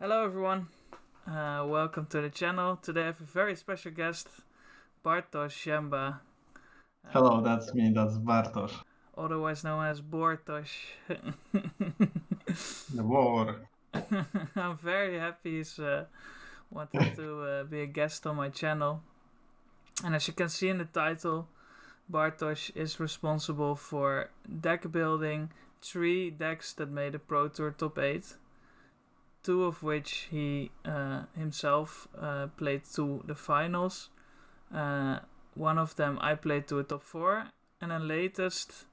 Hello everyone, welcome to the channel. Today I have a very special guest, Bartosz Ziemba, Hello, that's me, that's Bartosz. otherwise known as Bartosz. The war. I'm very happy he's wanted to be a guest on my channel. And as you can see in the title, Bartosz is responsible for deck building 3 decks that made the Pro Tour top 8. 2 of which he himself played to the finals. One of them I played to a top 4, and then latest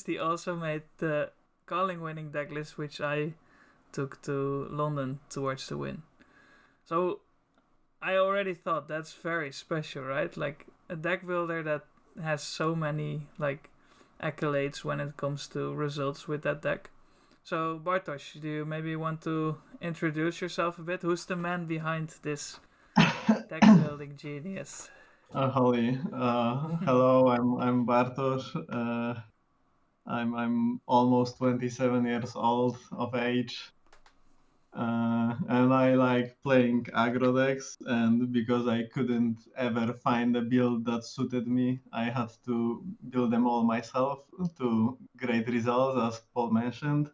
he also made the calling winning deck list, which I took to London towards the win. So I already thought that's very special, right? Like a deck builder that has so many accolades when it comes to results with that deck. So Bartosz, do you maybe want to introduce yourself a bit? Who's the man behind this deck building genius? Holly. Hello, I'm Bartosz. I'm almost 27 years old of age. And I like playing aggro decks, and because I couldn't ever find a build that suited me, I had to build them all myself to great results, as Paul mentioned.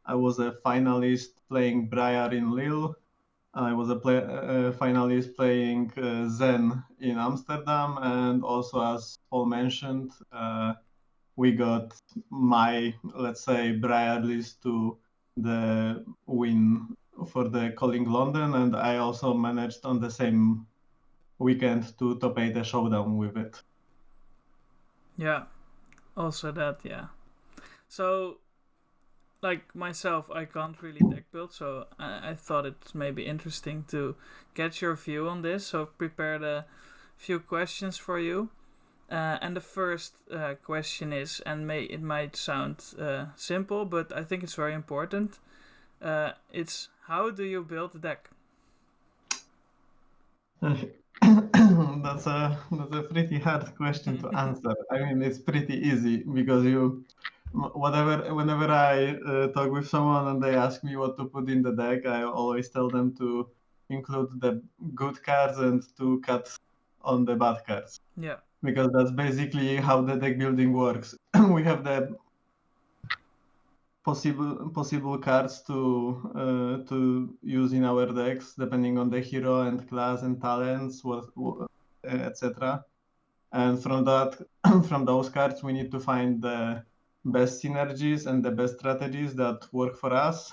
I was a finalist playing Briar in Lille. I was a finalist playing Zen in Amsterdam, and also, as Paul mentioned, we got my, let's say, Briar list to the win for the Calling London, and I also managed on the same weekend to top 8 a showdown with it. Yeah, also that, yeah. So, like myself, I can't really deck build, so I thought it may be interesting to get your view on this. So, I've prepared a few questions for you. And the first question is, and it might sound simple, but I think it's very important. It's how do you build a deck? That's a pretty hard question to answer. I mean, it's pretty easy because whenever I talk with someone and they ask me what to put in the deck, I always tell them to include the good cards and to cut on the bad cards. Yeah. Because that's basically how the deck building works. We have the possible cards to use in our decks depending on the hero and class and talents, etc. And from that, from those cards, we need to find the best synergies and the best strategies that work for us,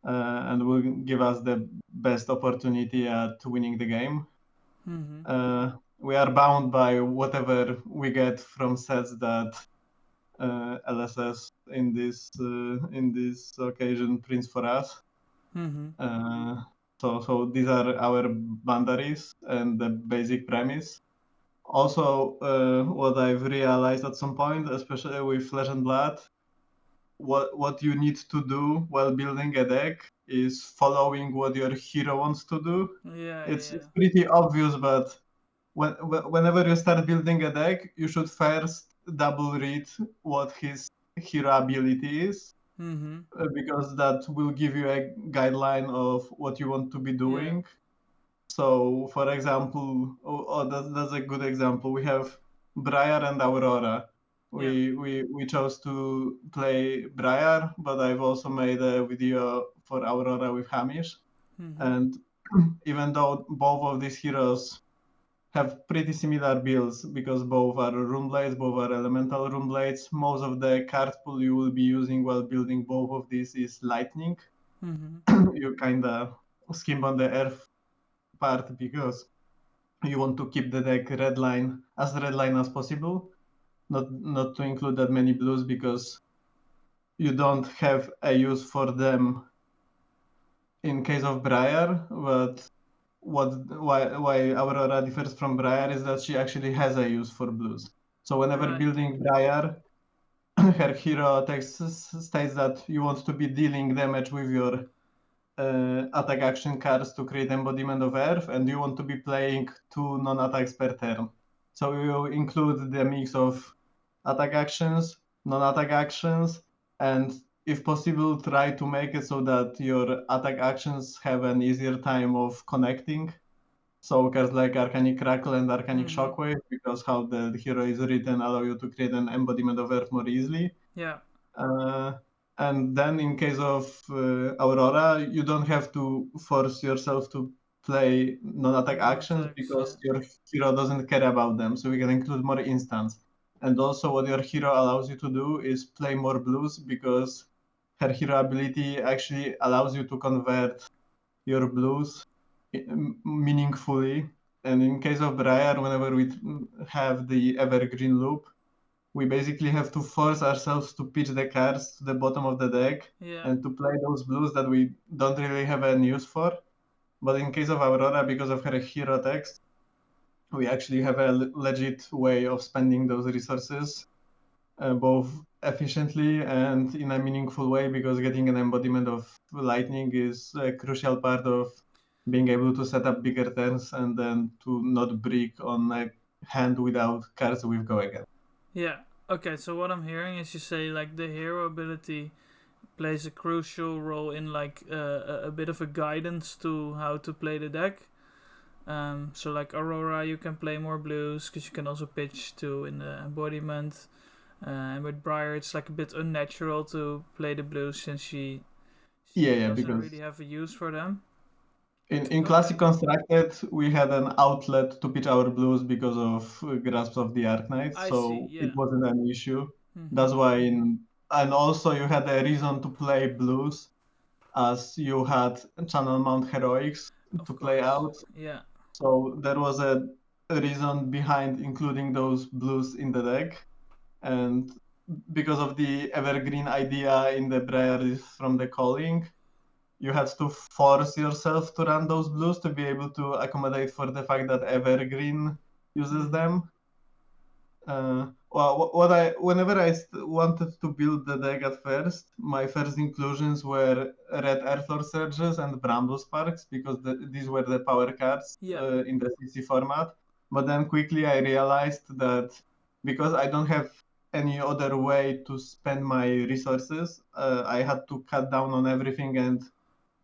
and will give us the best opportunity at winning the game. Mm-hmm. We are bound by whatever we get from sets that LSS in this occasion prints for us. Mm-hmm. So these are our boundaries and the basic premise. Also, what I've realized at some point, especially with Flesh and Blood, what you need to do while building a deck is following what your hero wants to do. Yeah, It's yeah. pretty obvious, but whenever you start building a deck, you should first double read what his hero ability is, Mm-hmm. because that will give you a guideline of what you want to be Yeah. doing. So, for example, that's a good example. We have Briar and Aurora. Yeah. We chose to play Briar, but I've also made a video for Aurora with Hamish. Mm-hmm. And even though both of these heroes have pretty similar builds, because both are rune blades, both are elemental rune blades, most of the card pool you will be using while building both of these is lightning. Mm-hmm. You kinda skimp on the earth part because you want to keep the deck red line as possible, not to include that many blues because you don't have a use for them in case of Briar. But why Aurora differs from Briar is that she actually has a use for blues. So whenever Right. building Briar, her hero text states that you want to be dealing damage with your attack action cards to create embodiment of earth, and you want to be playing 2 non-attacks per turn. So you include the mix of attack actions, non-attack actions, and if possible, try to make it so that your attack actions have an easier time of connecting. So cards like Arcanic Crackle and Arcanic Shockwave, because how the hero is written, allow you to create an embodiment of Earth more easily. Yeah. And then in case of Aurora, you don't have to force yourself to play non-attack actions because your hero doesn't care about them. So we can include more instants. And also what your hero allows you to do is play more blues because her hero ability actually allows you to convert your blues meaningfully. And in case of Briar, whenever we have the evergreen loop, we basically have to force ourselves to pitch the cards to the bottom of the deck and to play those blues that we don't really have any use for. But in case of Aurora, because of her hero text, we actually have a legit way of spending those resources, both efficiently and in a meaningful way, because getting an embodiment of lightning is a crucial part of being able to set up bigger turns and then to not break on a hand without cards with go again. Yeah. Okay, so what I'm hearing is you say like the hero ability plays a crucial role in like a bit of a guidance to how to play the deck. So like Aurora, you can play more blues because you can also pitch to in the embodiment. And with Briar, it's like a bit unnatural to play the blues since she doesn't really have a use for them. In Classic Constructed, we had an outlet to pitch our blues because of Grasps of the Arknight, so it wasn't an issue. That's why, and also you had a reason to play blues, as you had Channel Mount Heroics to play out. Yeah. So there was a reason behind including those blues in the deck, and because of the evergreen idea in the Briar from the Calling, you had to force yourself to run those blues to be able to accommodate for the fact that Evergreen uses them. Whenever I wanted to build the deck at first, my first inclusions were Red Earthlord Surges and Bramble Sparks because these were the power cards in the CC format. But then quickly I realized that because I don't have any other way to spend my resources, I had to cut down on everything and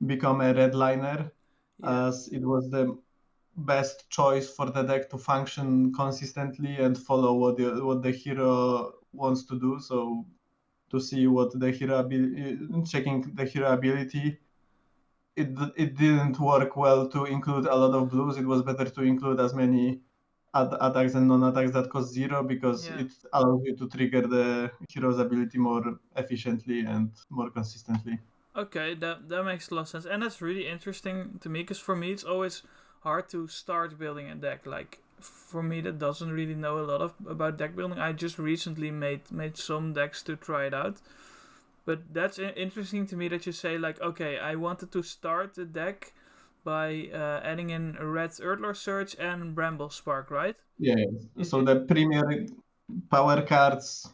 become a redliner, as it was the best choice for the deck to function consistently and follow what the hero wants to do. So to see what the hero checking the hero ability, it didn't work well to include a lot of blues. It was better to include as many attacks and non-attacks that cost 0 because it allows you to trigger the hero's ability more efficiently and more consistently. Okay, that makes a lot of sense, and that's really interesting to me because for me it's always hard to start building a deck. Like for me, that doesn't really know a lot about deck building. I just recently made some decks to try it out, but that's interesting to me that you say like, okay, I wanted to start the deck by adding in a Red Earthlord Surge and Bramble Spark, right? Yeah. So the premier power cards.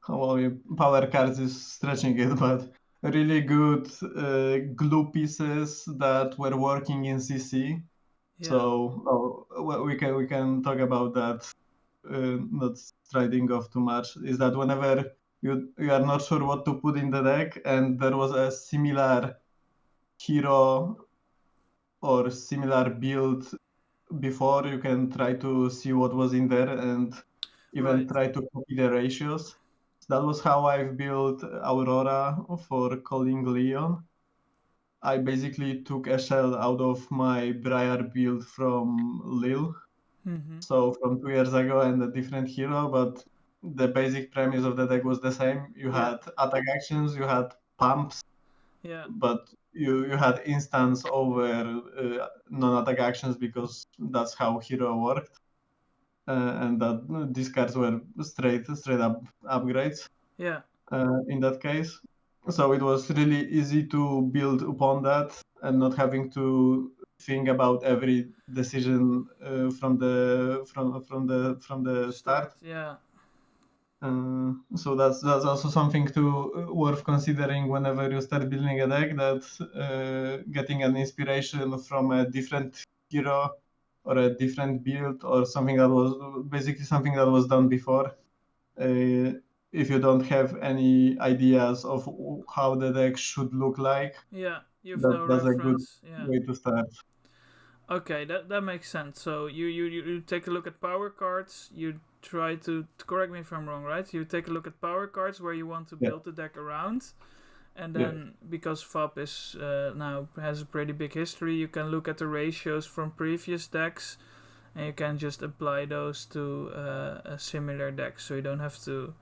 Well, power cards is stretching it, but really good glue pieces that were working in CC. Yeah. So we can talk about that. Not striding off too much. Is that whenever you are not sure what to put in the deck, and there was a similar hero or similar build before, you can try to see what was in there and even try to copy the ratios. That was how I've built Aurora for Calling Leon. I basically took a shell out of my Briar build from Lille. So from 2 years ago and a different hero, but the basic premise of the deck was the same. You had attack actions, you had pumps, but you had instants over non-attack actions because that's how hero worked. And that these cards were straight up upgrades. In that case, so it was really easy to build upon that and not having to think about every decision from the start. So that's also something to worth considering whenever you start building a deck. That getting an inspiration from a different hero or a different build or something that was basically something that was done before if you don't have any ideas of how the deck should look like, Yeah, you have no that's a good reference. Yeah. way to start. Okay, that makes sense. So you take a look at power cards. You try to correct me if I'm wrong, right? You take a look at power cards where you want to Yeah, build the deck around, and yeah, then because FOB is now has a pretty big history, you can look at the ratios from previous decks, and you can just apply those to a similar deck. So you don't have to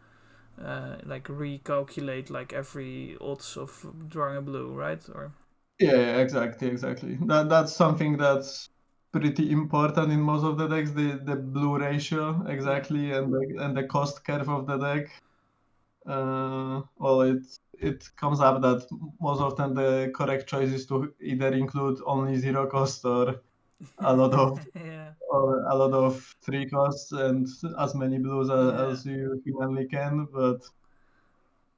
like recalculate like every odds of drawing a blue, right? Or yeah, exactly. That's something that's pretty important in most of the decks. The blue ratio yeah, exactly, and the cost curve of the deck. Well, it comes up that most often the correct choice is to either include only zero cost or a lot of yeah, three costs and as many blues yeah, as you humanly can. But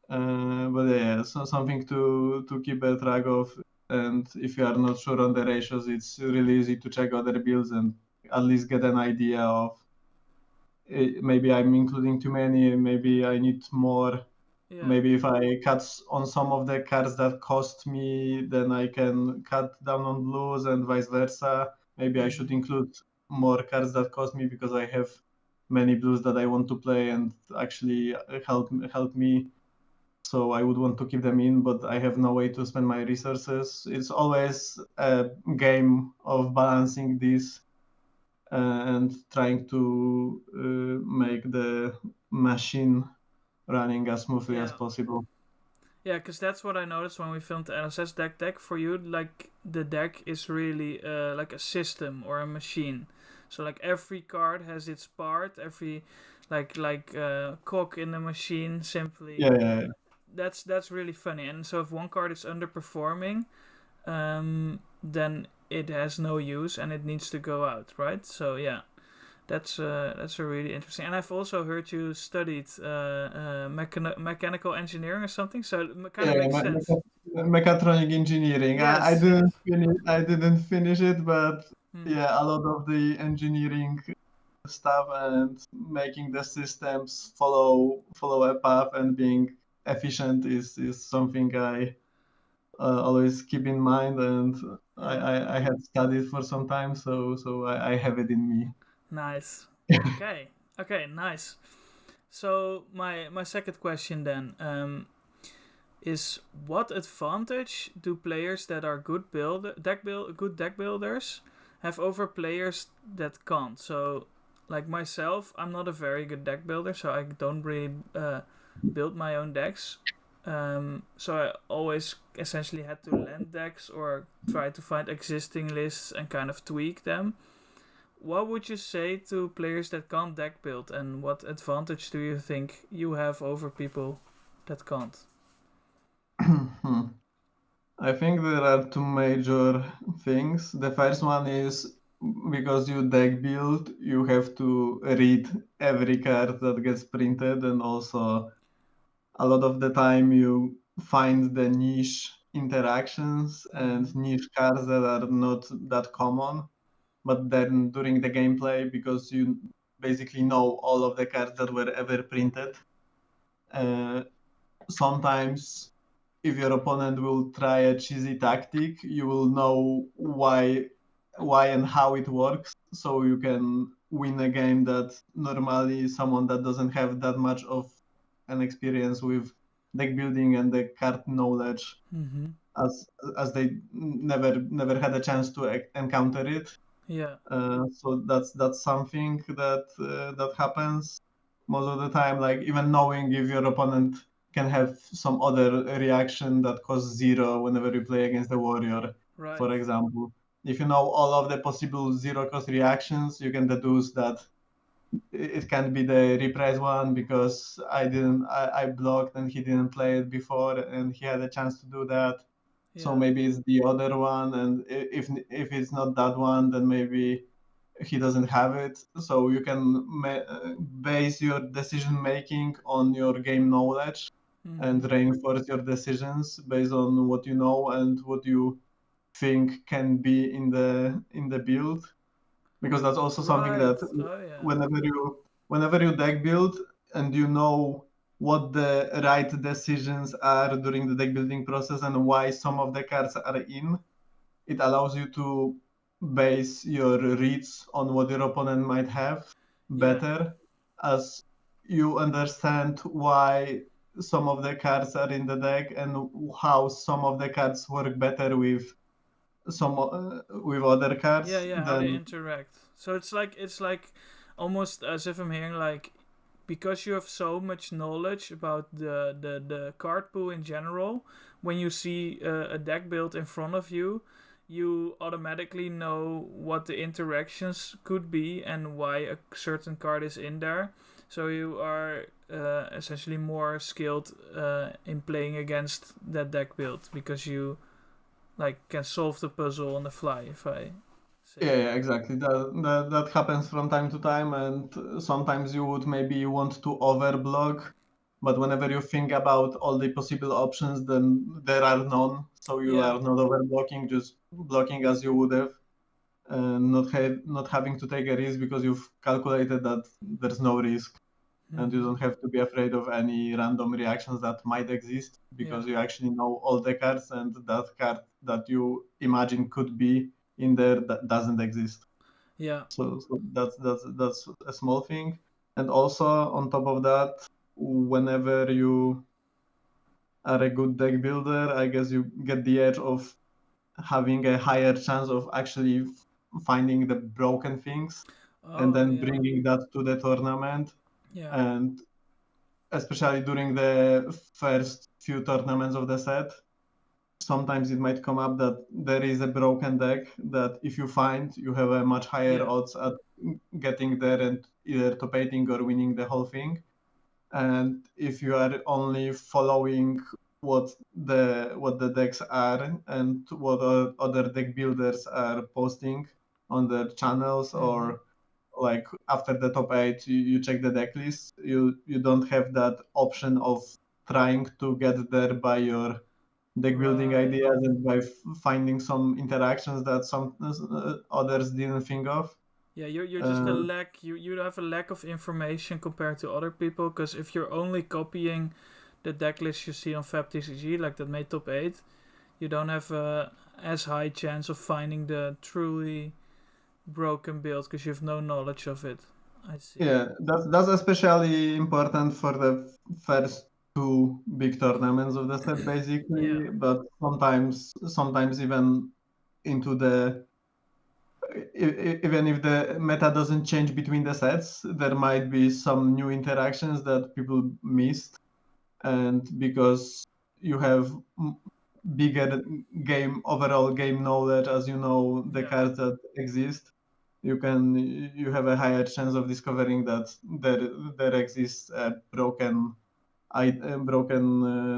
yeah, so something to keep a track of. And if you are not sure on the ratios, it's really easy to check other builds and at least get an idea of maybe I'm including too many, maybe I need more. yeah. Maybe if I cut on some of the cards that cost me, then I can cut down on blues and vice versa. Maybe I should Mhm. include more cards that cost me because I have many blues that I want to play and actually help me. So I would want to keep them in, but I have no way to spend my resources. It's always a game of balancing this and trying to make the machine running as smoothly as Yeah. possible. Yeah, because that's what I noticed when we filmed the NSS deck. For you, like the deck is really like a system or a machine. So like every card has its part. Every like cog in the machine. Simply, Yeah. that's really funny. And so if one card is underperforming, then it has no use and it needs to go out, right? So yeah, that's a really interesting. And I've also heard you studied mechanical engineering or something, so it kind Yeah, of makes sense. mechatronic engineering. I Yes, didn't yes. finish. I didn't finish it, but Hmm. yeah, a lot of the engineering stuff and making the systems follow a path and being efficient is something I always keep in mind, and Yeah. I had studied for some time, so I have it in me. Nice. Okay. Okay. Nice. So my second question then is what advantage do players that are good deck builders have over players that can't? So like myself, I'm not a very good deck builder, so I don't really build my own decks. So I always essentially had to lend decks or try to find existing lists and kind of tweak them. What would you say to players that can't deck build, and what advantage do you think you have over people that can't? I think there are two major things. The first one is because you deck build, you have to read every card that gets printed, and also a lot of the time you find the niche interactions and Mm-hmm. niche cards that are not that common. But then during the gameplay, because you basically know all of the cards that were ever printed, uh, sometimes if your opponent will try a cheesy tactic, you will know why and how it works, so you can win a game that normally someone that doesn't have that much of an experience with deck building and the card knowledge Mm-hmm. as they never had a chance to encounter it. Yeah. So that's something that happens most of the time. Like even knowing if your opponent can have some other reaction that costs zero whenever you play against the warrior, Right. for example. If you know all of the possible zero cost reactions, you can deduce that it can be the reprise one because I blocked and he didn't play it before and he had a chance to do that. So Yeah. maybe it's the other one, and if it's not that one, then maybe he doesn't have it. So you can base your decision making on your game knowledge and Mm-hmm. reinforce your decisions based on what you know and what you think can be in the build, because that's also something Right. that Oh yeah. whenever you deck build and you know what the right decisions are during the deck building process and why some of the cards are in. It allows you to base your reads on what your opponent might have Yeah. better, as you understand why some of the cards are in the deck and how some of the cards work better with with other Yeah, cards. yeah, how they Then interact. So it's like almost as if I'm hearing like because you have so much knowledge about the card pool in general, when you see a deck build in front of you, you automatically know what the interactions could be and why a certain card is in there. So you are essentially more skilled in playing against that deck build because you like can solve the puzzle on the fly. If I say yeah, it. yeah, exactly. That happens from time to time, and sometimes you would maybe want to overblock, but whenever you think about all the possible options, then there are none. So you Yeah. are not overblocking, just blocking as you would have, and not having to take a risk because you've calculated that there's no risk, and you Mm-hmm. don't have to be afraid of any random reactions that might exist Yeah. because you actually know all the cards, and that card that you imagine could be in there that doesn't exist. Yeah. So that's a small thing. And also on top of that, whenever you are a good deck builder, I guess you get the edge of having a higher chance of actually finding the broken things and Oh then yeah. bringing that to the tournament. Yeah. And especially during the first few tournaments of the set, sometimes it might come up that there is a broken deck that if you find, you have a much higher Yeah. odds at getting there and either top 8ing or winning the whole thing. And if you are only following what the decks are and what other deck builders are posting on their channels, Mm-hmm. or like after the top 8 you check the deck list, you don't have that option of trying to get there by your deck building Right. ideas and by finding some interactions that some others didn't think of. Yeah, you're just a Uh, lack. You have a lack of information compared to other people. Because if you're only copying the deck list you see on FabTCG, like that made top 8, you don't have a as high chance of finding the truly broken build because you have no knowledge of it. I see. yeah, that's especially important for the first two big tournaments of the set, Yeah. basically. But sometimes even into the even if the meta doesn't change between the sets, there might be some new interactions that people missed, and because you have bigger overall game knowledge, as you know the Yeah. cards that exist, you have a higher chance of discovering that there exists a broken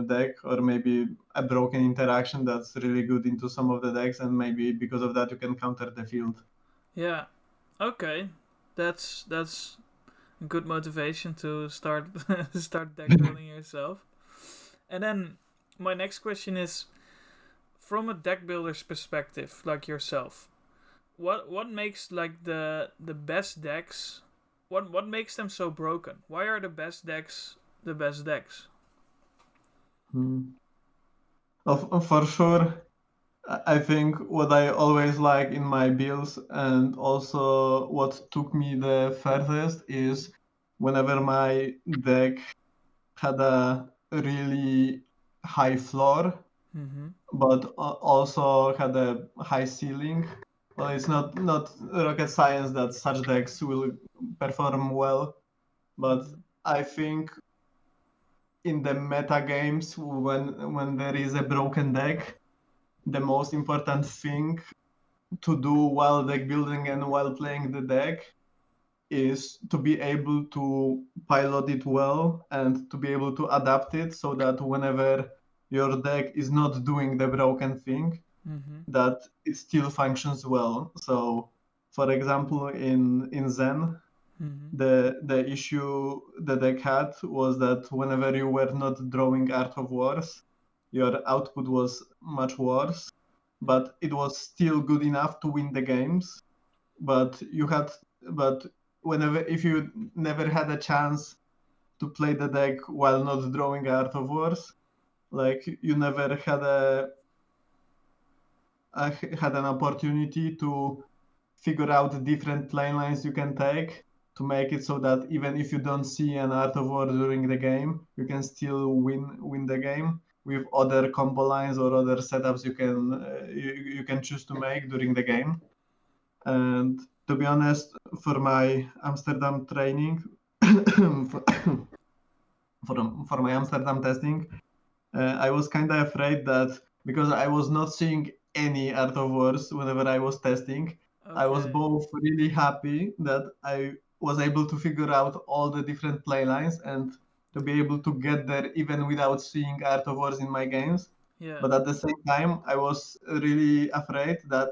deck, or maybe a broken interaction that's really good into some of the decks, and maybe because of that you can counter the field. Yeah. Okay. That's good motivation to start start deck building yourself. And then my next question is from a deck builder's perspective, like yourself, what makes like the best decks? What makes them so broken? Why are the best decks the best decks? Hmm. For sure, I think what I always like in my builds, and also what took me the furthest, is whenever my deck had a really high floor, Mm-hmm. but also had a high ceiling. Well, it's not rocket science that such decks will perform well, but Mm-hmm. I think in the meta games, when there is a broken deck, the most important thing to do while deck building and while playing the deck is to be able to pilot it well and to be able to adapt it so that whenever your deck is not doing the broken thing, Mm-hmm. that it still functions well. So for example, in Zen, Mm-hmm. the issue the deck had was that whenever you were not drawing Art of Wars, your output was much worse, but it was still good enough to win the games. But you had, but whenever if you never had a chance to play the deck while not drawing Art of Wars. Like you never had had an opportunity to figure out different play lines you can take to make it so that even if you don't see an Art of War during the game, you can still win the game with other combo lines or other setups you can choose to make during the game. And to be honest, for my Amsterdam training, for, for my Amsterdam testing, I was kind of afraid that because I was not seeing any Art of Wars whenever I was testing, I was Okay. both really happy that I was able to figure out all the different play lines and to be able to get there even without seeing Art of Wars in my games. Yeah. But at the same time, I was really afraid that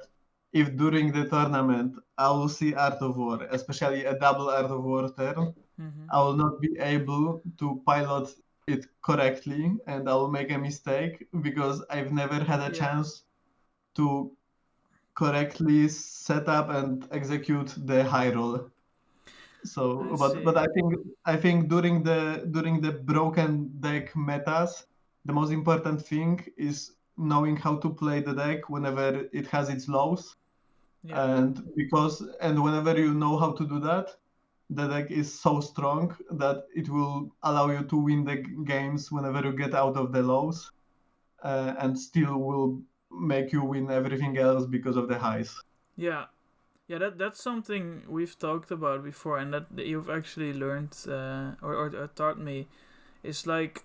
if during the tournament I will see Art of War, especially a double Art of War turn, Mm-hmm. I will not be able to pilot it correctly and I will make a mistake because I've never had a Yeah. chance to correctly set up and execute the high roll. I So, but see. I think during the broken deck metas, the most important thing is knowing how to play the deck whenever it has its lows, Yeah. and whenever you know how to do that, the deck is so strong that it will allow you to win the games whenever you get out of the lows, and still will make you win everything else because of the highs. Yeah. Yeah, that's something we've talked about before, and that you've actually learned or taught me. Is like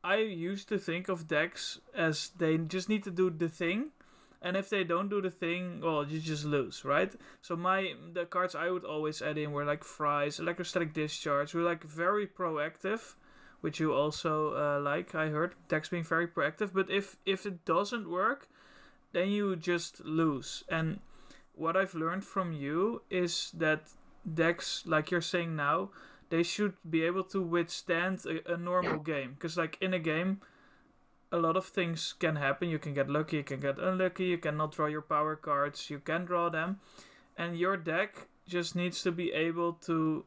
I used to think of decks as they just need to do the thing, and if they don't do the thing, well, you just lose, right? So the cards I would always add in were like Fries, Electrostatic Discharge, were like very proactive, which you also like. I heard decks being very proactive, but if it doesn't work, then you just lose. And what I've learned from you is that decks, like you're saying now, they should be able to withstand a normal game. Because, like, in a game, a lot of things can happen. You can get lucky, you can get unlucky, you cannot draw your power cards, you can draw them. And your deck just needs to be able to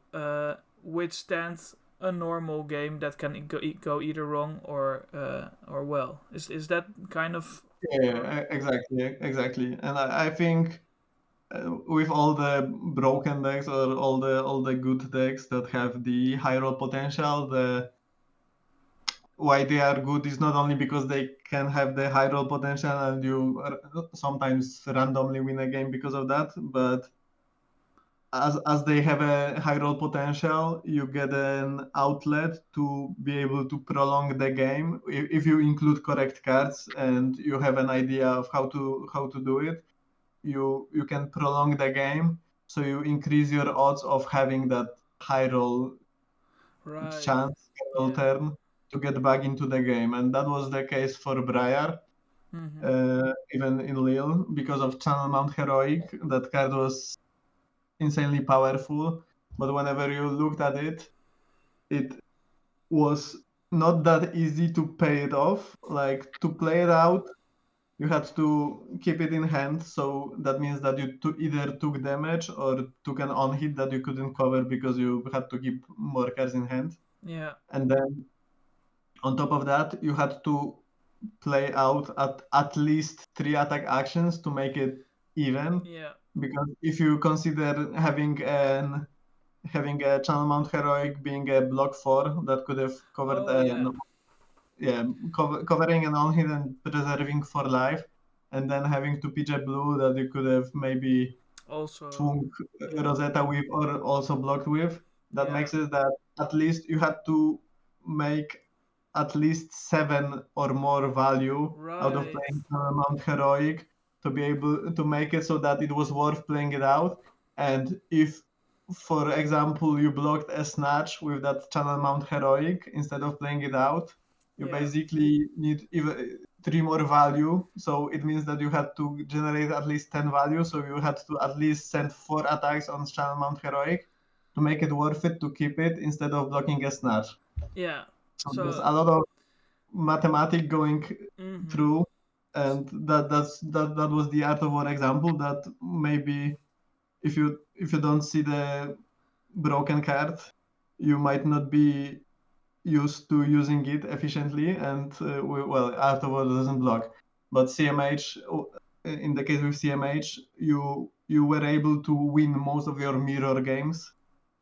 withstand a normal game that can go either wrong or well. Is that kind of Yeah, correct? exactly. And I think with all the broken decks or all the good decks that have the high roll potential, the why they are good is not only because they can have the high roll potential and you sometimes randomly win a game because of that, but as they have a high roll potential, you get an outlet to be able to prolong the game if you include correct cards and you have an idea of how to do it. You can prolong the game, so you increase your odds of having that high roll Right. chance roll Yeah. turn to get back into the game, and that was the case for Briar. Mm-hmm. Even in Lille, because of Channel Mount Heroic, that card was insanely powerful. But whenever you looked at it, it was not that easy to pay it off. Like to play it out, you had to keep it in hand. So that means that you either took damage or took an on hit that you couldn't cover because you had to keep more cards in hand. Yeah. And then on top of that, you had to play out at least 3 attack actions to make it even. Yeah. Because if you consider having a Channel Mount Heroic being a block 4 that could have covered Oh yeah. yeah, covering an on hit and preserving for life, and then having to pitch a blue that you could have maybe Also. swung Yeah. Rosetta with or also blocked with. That Yeah. makes it that at least you had to make at least 7 or more value out of Right. playing Mount Heroic to be able to make it so that it was worth playing it out. And if, for example, you blocked a snatch with that Channel Mount Heroic instead of playing it out, you Yeah. basically need even 3 more value. So it means that you had to generate at least 10 value. So you had to at least send 4 attacks on Channel Mount Heroic to make it worth it to keep it instead of blocking a snatch. Yeah. So there's So. a lot of mathematics going Mm-hmm. through, and that was the Art of War example. That maybe if you don't see the broken card, you might not be used to using it efficiently, and well, Art of War doesn't block, but CMH, in the case with CMH, you were able to win most of your mirror games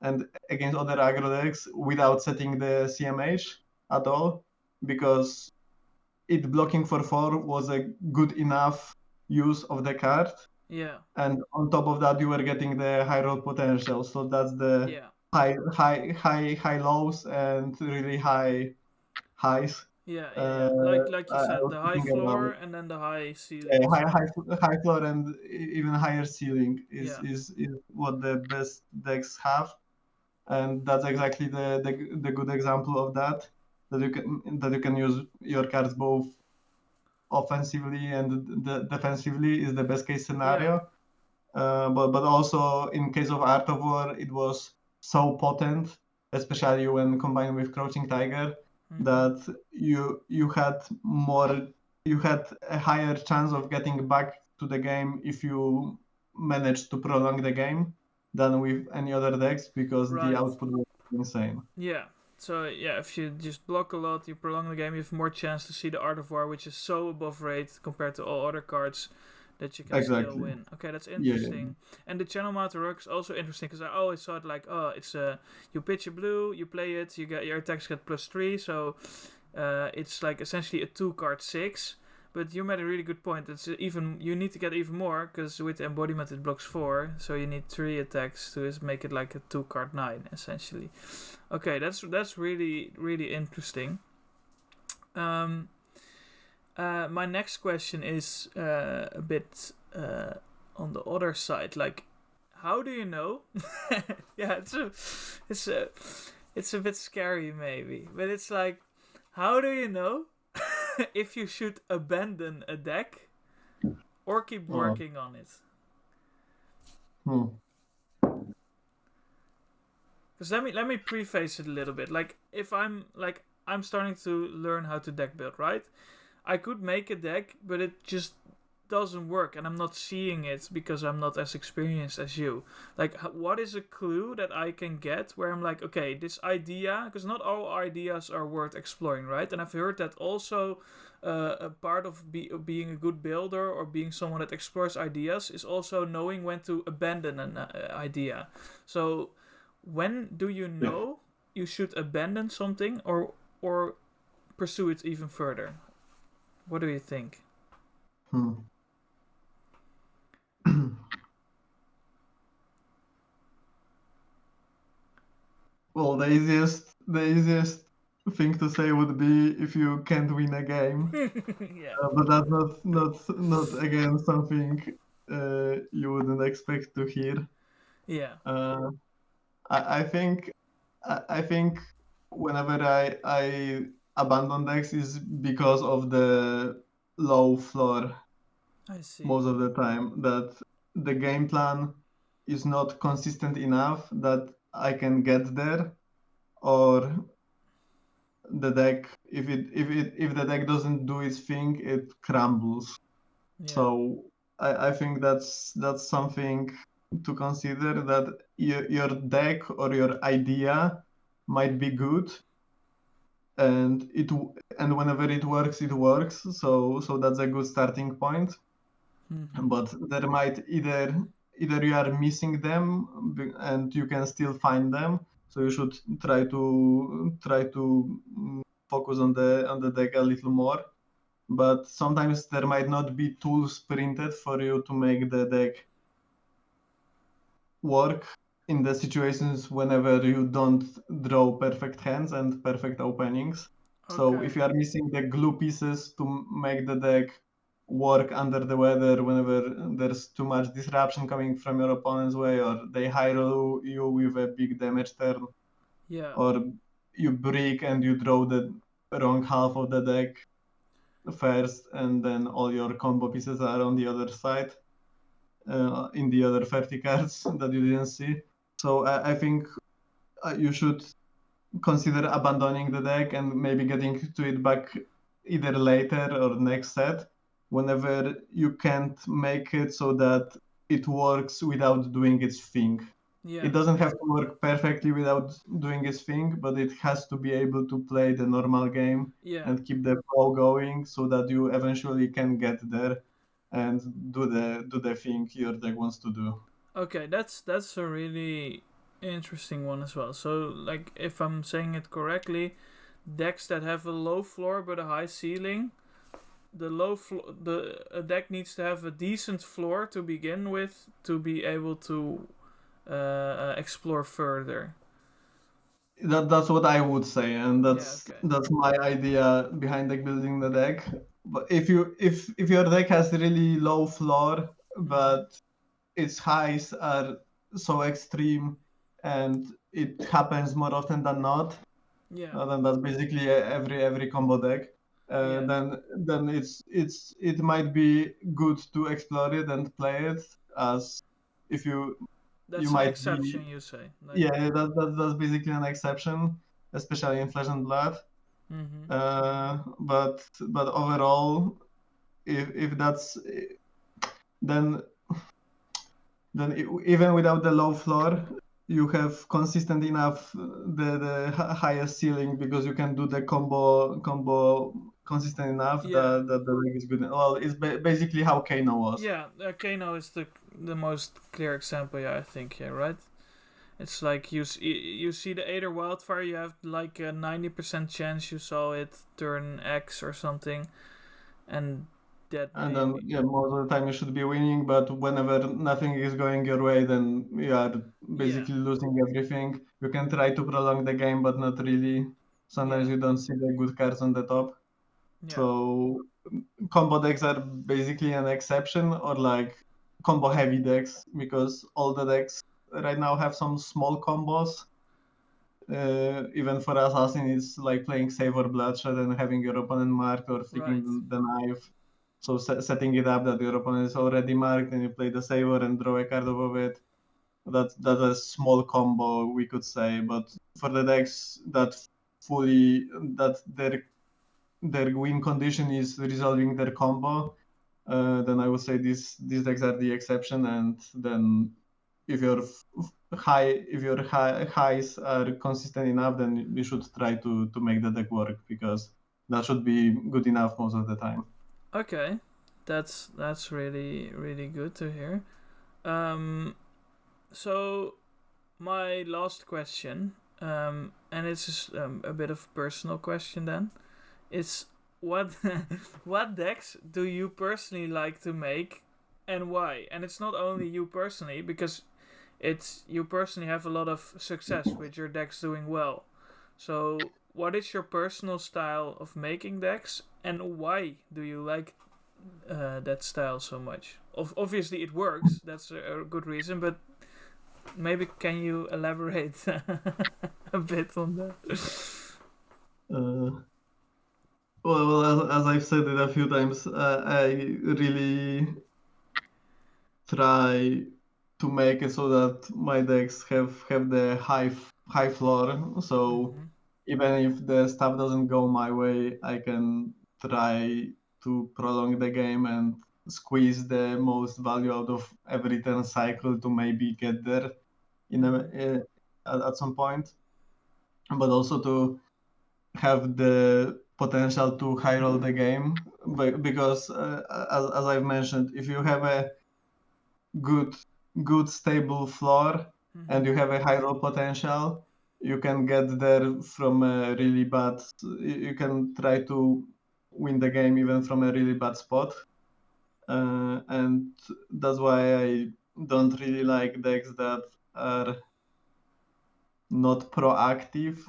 and against other aggro decks without setting the CMH at all, because it blocking for 4 was a good enough use of the card, Yeah. and on top of that you were getting the high roll potential, so that's the Yeah. high lows and really high highs. Yeah, yeah, uh, yeah. Like you I said, was the high thinking about. floor and then the high ceiling High, stuff. high floor and even higher ceiling Yeah. is what the best decks have, and that's exactly the good example of that, that you can use your cards both offensively and defensively is the best case Yeah. scenario. But also in case of Art of War, it was so potent, especially when combined with Crouching Tiger, Mm-hmm. that you had a higher chance of getting back to the game if you managed to prolong the game than with any other decks, because the Right. output was insane. Yeah. So yeah, if you just block a lot, you prolong the game, you have more chance to see the Art of War, which is so above rate compared to all other cards that you can still Exactly. win. Okay, that's Yeah, yeah. interesting. And the channel mounted rock is also interesting because I always thought like, oh, it's you pitch a blue, you play it, you get your attacks get +3, so it's like essentially a 2-card 6. But you made a really good point. It's even you need to get even more because with the embodiment it blocks 4, so you need 3 attacks to make it like a 2-card 9 essentially. Okay, that's really really interesting. Um, my next question is a bit on the other side. Like, how do you know? Yeah, it's a bit scary maybe, but it's like, how do you know if you should abandon a deck or keep Oh. working on it? Hmm. Because let me preface it a little bit. Like, if I'm starting to learn how to deck build, right? I could make a deck, but it just doesn't work, and I'm not seeing it because I'm not as experienced as you. Like, what is a clue that I can get where I'm like, okay, this idea, because not all ideas are worth exploring, right? And I've heard that also a part of being a good builder or being someone that explores ideas is also knowing when to abandon an idea. So, when do you Yeah. know you should abandon something or pursue it even further? What do you think? Hmm. Well, the easiest thing to say would be if you can't win a game, Yeah. but that's not again something you wouldn't expect to hear. Yeah. Uh, I think whenever I abandon decks is because of the low floor I see. most of the time, that the game plan is not consistent enough that I can get there, or the deck, if the deck doesn't do its thing, it crumbles. Yeah. So I think that's something to consider, that your deck or your idea might be good, and and whenever it works, it works. So that's a good starting point. Mm-hmm. But there might either you are missing them, and you can still find them. So you should try to focus on the deck a little more. But sometimes there might not be tools printed for you to make the deck work in the situations whenever you don't draw perfect hands and perfect openings. So if Okay. you are missing the glue pieces to make the deck work under the weather, whenever there's too much disruption coming from your opponent's way, or they high roll you with a big damage turn, Yeah. or you break and you draw the wrong half of the deck first, and then all your combo pieces are on the other side, in the other 30 cards that you didn't see. So I think you should consider abandoning the deck and maybe getting to it back either later or next set, whenever you can't make it so that it works without doing its thing. It doesn't have to work perfectly without doing its thing, but it has to be able to play the normal game and keep the flow going so that you eventually can get there and do the thing your deck wants to do. Okay, that's a really interesting one as well. So, like, if I'm saying it correctly, decks that have a low floor but a high ceiling, the a deck needs to have a decent floor to begin with to be able to explore further. That's what I would say, and Okay. that's my idea behind deck building the deck. But if your deck has really low floor, but its highs are so extreme, and it happens more often than not, then that's basically every combo deck. Then it might be good to explore it and play it as if you That's an might be. exception, you say. Like, Yeah, that's basically an exception, especially in Flesh and Blood. mm-hmm. But overall, if that's then even without the low floor, you have consistent enough the highest ceiling because you can do the combo consistent enough that the leg is good. Well, it's basically how Kano was. Yeah, Kano is the most clear example. Yeah, I think. Yeah, right. It's like you see the Aether Wildfire. You have like a 90% chance you saw it turn X or something, and that. And then most of the time you should be winning, but whenever nothing is going your way, then you are basically losing everything. You can try to prolong the game, but not really. Sometimes you don't see the good cards on the top. So combo decks are basically an exception, or like combo heavy decks, because all the decks right now have some small combos. Even for assassin, it's like playing save or bloodshed and having your opponent marked or flicking the knife. So setting it up that your opponent is already marked and you play the saver and draw a card off of it. That's a small combo, we could say. But for the decks that their win condition is resolving their combo, then I would say these decks are the exception. And then if your highs are consistent enough, then you should try to make the deck work, because that should be good enough most of the time. Okay, that's really really good to hear. So my last question, and it's just, a bit of personal question then, is what what decks do you personally like to make, and why? And it's not only you personally, because it's you personally have a lot of success with your decks doing well. So what is your personal style of making decks, and why do you like that style so much? Obviously it works, that's a good reason, but maybe can you elaborate a bit on that? Well, as I've said it a few times, I really try to make it so that my decks have the high floor. So even if the stuff doesn't go my way, I can try to prolong the game and squeeze the most value out of every turn cycle to maybe get there at some point. But also to have the potential to high roll the game, because as I've mentioned, if you have a good stable floor and you have a high roll potential, you can get there from a really bad. You can try to win the game even from a really bad spot, and that's why I don't really like decks that are not proactive.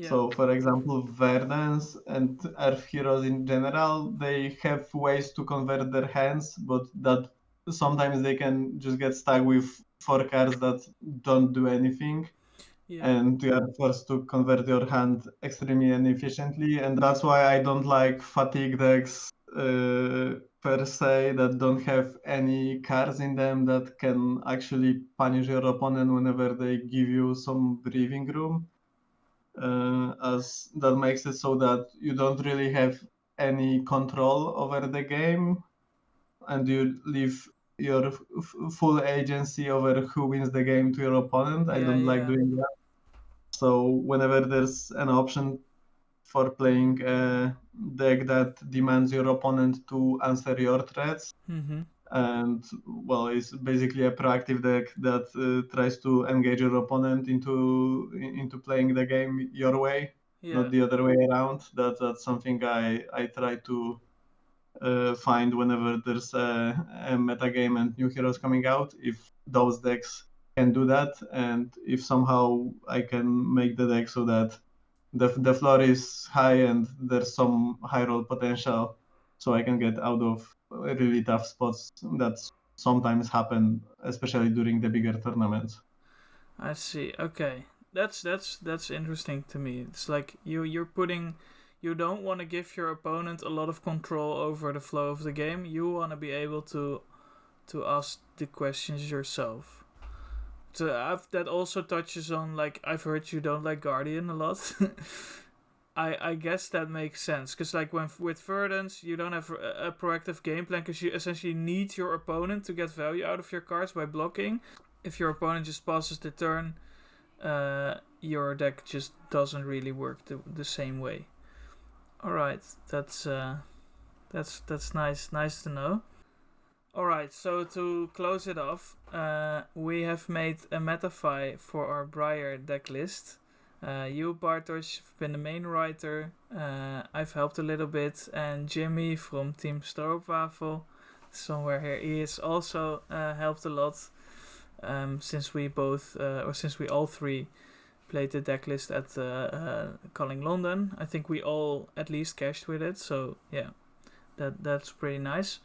So, for example, Verdance and Earth Heroes in general, they have ways to convert their hands, but that sometimes they can just get stuck with 4 cards that don't do anything. And you are forced to convert your hand extremely inefficiently. And that's why I don't like fatigue decks per se, that don't have any cards in them that can actually punish your opponent whenever they give you some breathing room. As that makes it so that you don't really have any control over the game, and you leave your full agency over who wins the game to your opponent. I don't like doing that. So whenever there's an option for playing a deck that demands your opponent to answer your threats, and well, it's basically a proactive deck that tries to engage your opponent into playing the game your way, not the other way around. That's something I try to find whenever there's a meta game and new heroes coming out. If those decks can do that, and if somehow I can make the deck so that the floor is high and there's some high roll potential, so I can get out of really tough spots that sometimes happen, especially during the bigger tournaments. I see. Okay, that's interesting to me. It's like you don't want to give your opponent a lot of control over the flow of the game. You want to be able to ask the questions yourself. So that also touches on, like, I've heard you don't like Guardian a lot. I guess that makes sense, because like with Verdance, you don't have a proactive game plan, because you essentially need your opponent to get value out of your cards by blocking. If your opponent just passes the turn, your deck just doesn't really work the same way. All right, that's nice to know. All right, so to close it off, we have made a Metafy for our Briar deck list. You, Bartosz, have been the main writer. I've helped a little bit, and Jimmy from Team Stroopwafel, somewhere here, he has also helped a lot. Since we all three played the deck list at Calling London, I think we all at least cashed with it. So yeah, that's pretty nice.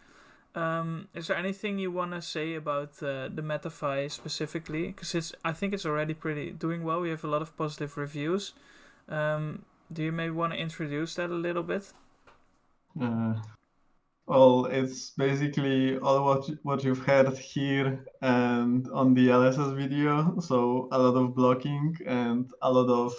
Is there anything you want to say about the Metafy specifically? Because I think it's already pretty doing well. We have a lot of positive reviews. Do you maybe want to introduce that a little bit? Well, it's basically all what you've heard here and on the LSS video. So a lot of blocking and a lot of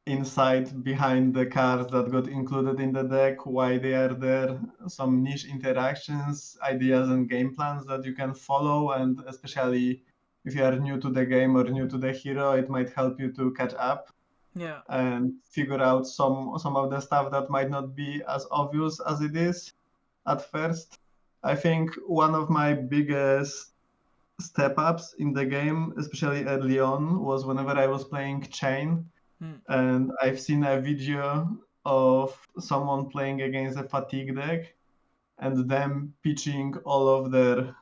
insight behind the cards that got included in the deck, why they are there, some niche interactions, ideas and game plans that you can follow, and especially if you are new to the game or new to the hero, it might help you to catch up. Yeah. And figure out some of the stuff that might not be as obvious as it is at first. I think one of my biggest step ups in the game, especially early on, was whenever I was playing Chain. And I've seen a video of someone playing against a fatigue deck and them pitching all of their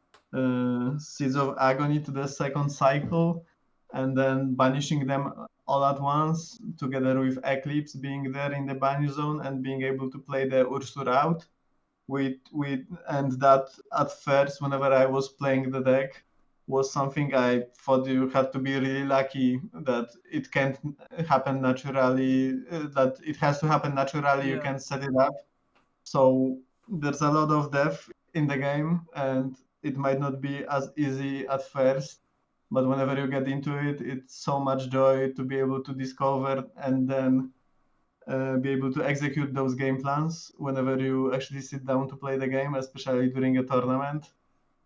Seeds of Agony to the second cycle and then banishing them all at once, together with Eclipse being there in the banish zone and being able to play the Ursur out. And that at first, whenever I was playing the deck, was something I thought you had to be really lucky that it can't happen naturally, that it has to happen naturally, you can set it up. So there's a lot of depth in the game, and it might not be as easy at first, but whenever you get into it, it's so much joy to be able to discover and then be able to execute those game plans whenever you actually sit down to play the game, especially during a tournament.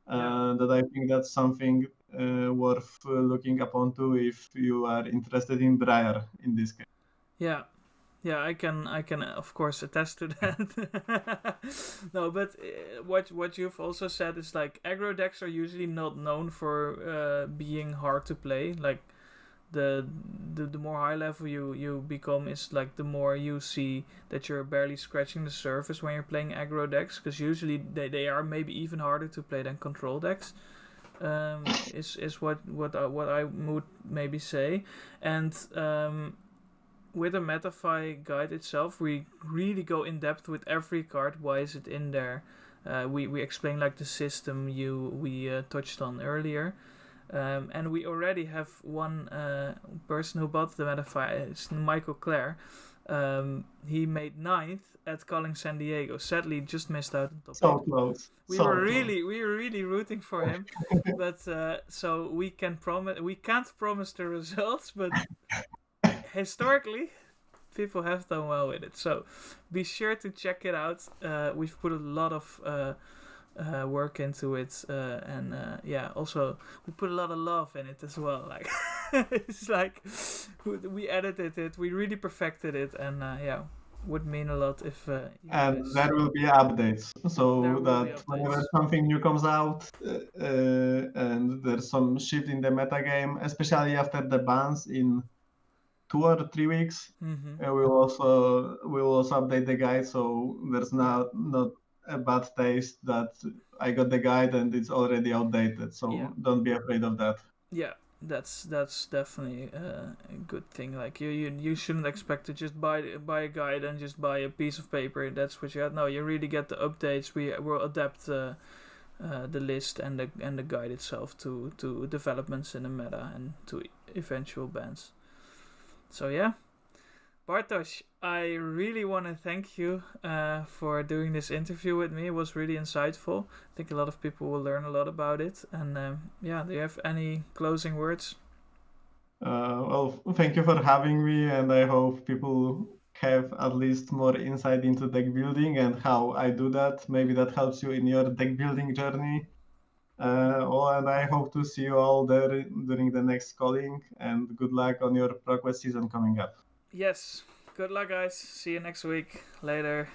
That I think that's something worth looking upon to if you are interested in Briar in this case. Yeah, I can of course attest to that. No, but what you've also said is like aggro decks are usually not known for being hard to play. Like the more high level you become is like the more you see that you're barely scratching the surface when you're playing aggro decks, because usually they are maybe even harder to play than control decks. Is what I would maybe say. And with the Metafy guide itself, we really go in depth with every card. Why is it in there? We explain like the system we touched on earlier. And we already have one person who bought the Metafy. It's Michael Clare. He made 9th at Calling San Diego. Sadly, just missed out on top 8. So close. We were really rooting for him, but so we can't promise the results, but historically, people have done well with it. So be sure to check it out. We've put a lot of work into it, and also we put a lot of love in it as well. Like it's like we edited it, we really perfected it, and would mean a lot if you And guys. there will be updates, There so will be that updates. whenever something new comes out and there's some shift in the metagame, especially after the bans in 2 or 3 weeks, Mm-hmm. we'll also update the guide, so there's Yeah. not a bad taste that I got the guide and it's already outdated. So Yeah. don't be afraid of that. Yeah, that's definitely a good thing. Like you shouldn't expect to just buy a guide and just buy a piece of paper. That's what you had. No, you really get the updates. We will adapt the list and the guide itself to developments in the meta and to eventual bans. So yeah, Bartosz, I really want to thank you for doing this interview with me. It was really insightful. I think a lot of people will learn a lot about it. And do you have any closing words? Well, thank you for having me, and I hope people have at least more insight into deck building and how I do that. Maybe that helps you in your deck building journey. And I hope to see you all there during the next calling, and good luck on your progress season coming up. Yes. Good luck, guys. See you next week. Later.